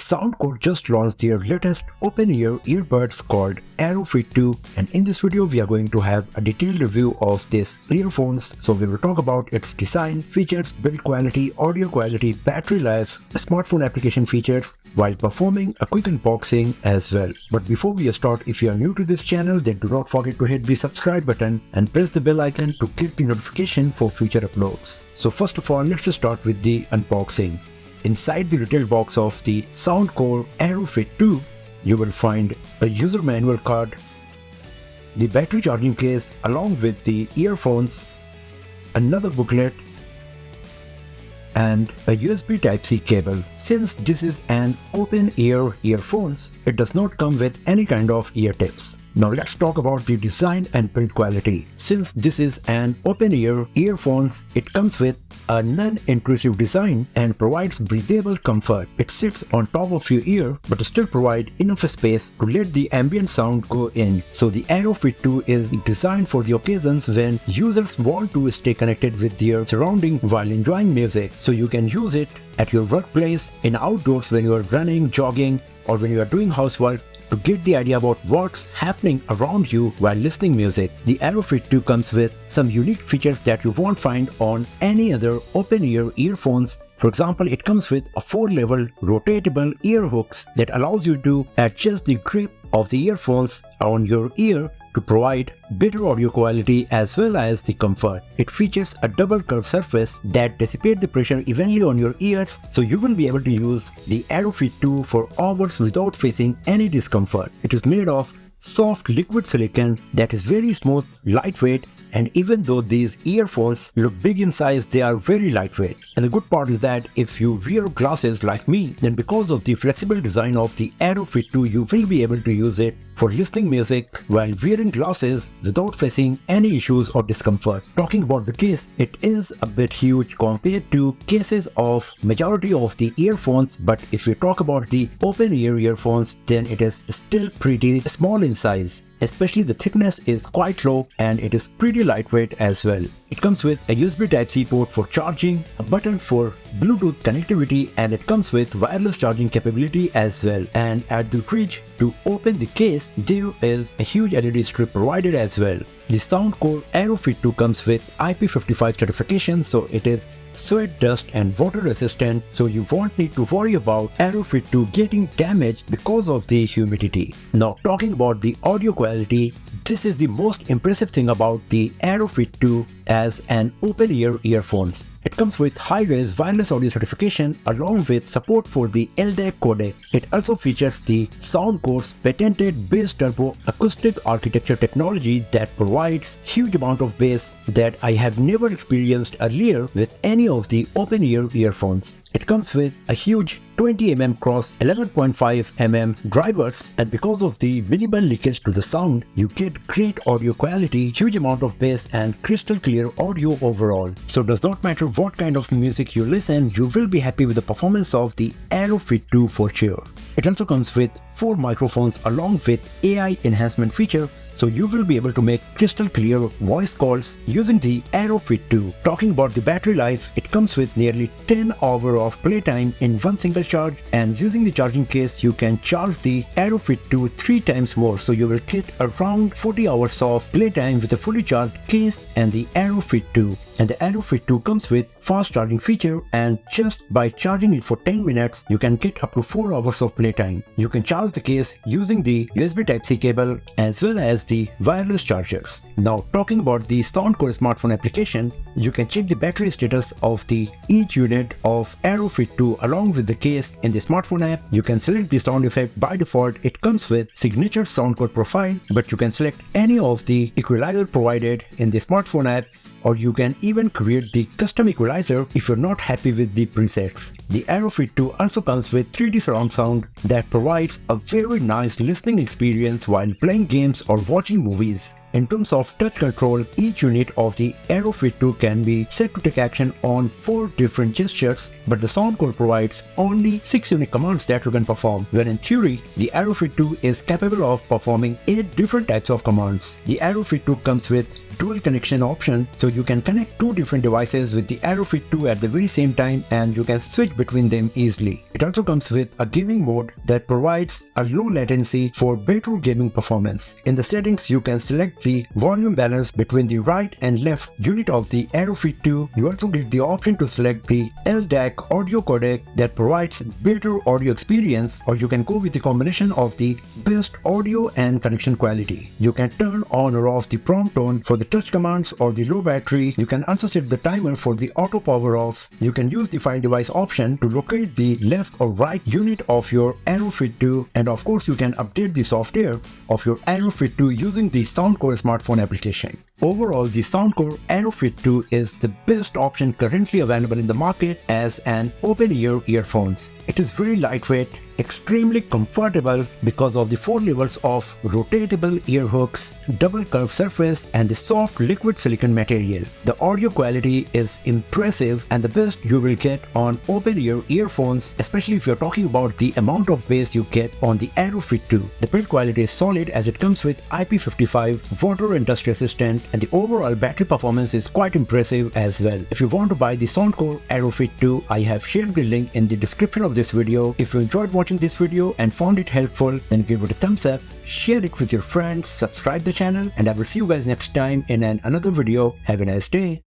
Soundcore just launched their latest open-ear earbuds called AeroFit 2, and in this video we are going to have a detailed review of this earphones. So we will talk about its design, features, build quality, audio quality, battery life, smartphone application features, while performing a quick unboxing as well. But before we start, if you are new to this channel, then do not forget to hit the subscribe button and press the bell icon to get the notification for future uploads. So first of all, let's just start with the unboxing. Inside the retail box of the Soundcore AeroFit 2, you will find a user manual card, the battery charging case along with the earphones, another booklet, and a USB Type-C cable. Since this is an open-ear earphones, it does not come with any kind of ear tips. Now let's talk about the design and build quality. Since this is an open-ear earphones, it comes with a non-intrusive design and provides breathable comfort. It sits on top of your ear but still provide enough space to let the ambient sound go in. So the AeroFit 2 is designed for the occasions when users want to stay connected with their surrounding while enjoying music. So you can use it at your workplace, in outdoors when you are running, jogging, or when you are doing housework, to get the idea about what's happening around you while listening music. The AeroFit 2 comes with some unique features that you won't find on any other open-ear earphones. For example, it comes with a 4-level rotatable ear hooks that allows you to adjust the grip of the earphones on your ear to provide better audio quality as well as the comfort. It features a double curved surface that dissipates the pressure evenly on your ears, so you will be able to use the AeroFit 2 for hours without facing any discomfort. It is made of soft liquid silicone that is very smooth, lightweight, and even though these earphones look big in size, they are very lightweight. And the good part is that if you wear glasses like me, then because of the flexible design of the AeroFit 2, you will be able to use it for listening music while wearing glasses without facing any issues or discomfort. Talking about the case, it is a bit huge compared to cases of majority of the earphones, but if you talk about the open ear earphones, then it is still pretty small in size. Especially the thickness is quite low and it is pretty lightweight as well. It comes with a USB Type-C port for charging, a button for Bluetooth connectivity, and it comes with wireless charging capability as well. And at the bridge to open the case, there is a huge LED strip provided as well. The Soundcore AeroFit 2 comes with IP55 certification, so it is sweat, dust and water resistant, so you won't need to worry about AeroFit 2 getting damaged because of the humidity. Now talking about the audio quality, this is the most impressive thing about the AeroFit 2 as an open-ear earphones. It comes with high-res wireless audio certification along with support for the LDAC codec. It also features the Soundcore's patented bass turbo acoustic architecture technology that provides huge amount of bass that I have never experienced earlier with any of the open-ear earphones. It comes with a huge 20 mm cross 11.5 mm drivers, and because of the minimal leakage to the sound, you get great audio quality, huge amount of bass and crystal clear audio overall. So it does not matter what kind of music you listen, you will be happy with the performance of the AeroFit 2 for sure. It also comes with 4 microphones along with AI enhancement feature, so you will be able to make crystal clear voice calls using the AeroFit 2. Talking about the battery life, it comes with nearly 10 hours of playtime in one single charge, and using the charging case you can charge the AeroFit 2 3 times more, so you will get around 40 hours of playtime with a fully charged case and the AeroFit 2. And the AeroFit 2 comes with fast charging feature, and just by charging it for 10 minutes, you can get up to 4 hours of playtime. You can charge the case using the USB Type-C cable as well as the wireless chargers. Now talking about the Soundcore smartphone application, you can check the battery status of each unit of AeroFit 2 along with the case in the smartphone app. You can select the sound effect. By default, it comes with signature Soundcore profile, but you can select any of the equalizer provided in the smartphone app, or you can even create the custom equalizer if you're not happy with the presets. The AeroFit 2 also comes with 3D surround sound that provides a very nice listening experience while playing games or watching movies. In terms of touch control, each unit of the AeroFit 2 can be set to take action on 4 different gestures, but the Soundcore provides only 6 unique commands that you can perform, when in theory, the AeroFit 2 is capable of performing 8 different types of commands. The AeroFit 2 comes with dual connection option, so you can connect two different devices with the AeroFit 2 at the very same time and you can switch between them easily. It also comes with a gaming mode that provides a low latency for better gaming performance. In the settings, you can select the volume balance between the right and left unit of the AeroFit 2. You also get the option to select the LDAC audio codec that provides better audio experience, or you can go with the combination of the best audio and connection quality. You can turn on or off the prompt tone for the touch commands or the low battery. You can also set the timer for the auto power off. You can use the find device option to locate the left or right unit of your AeroFit 2, and of course you can update the software of your AeroFit 2 using the Soundcore smartphone application. Overall, the Soundcore AeroFit 2 is the best option currently available in the market as an open-ear earphones. It is very lightweight, extremely comfortable because of the 4 levels of rotatable ear hooks, double curved surface and the soft liquid silicone material. The audio quality is impressive and the best you will get on open-ear earphones, especially if you're talking about the amount of bass you get on the AeroFit 2. The build quality is solid as it comes with IP55 water and dust resistant, and the overall battery performance is quite impressive as well. If you want to buy the Soundcore AeroFit 2, I have shared the link in the description of this video. If you enjoyed watching this video and found it helpful, then give it a thumbs up, share it with your friends, subscribe the channel, and I will see you guys next time in another video. Have a nice day.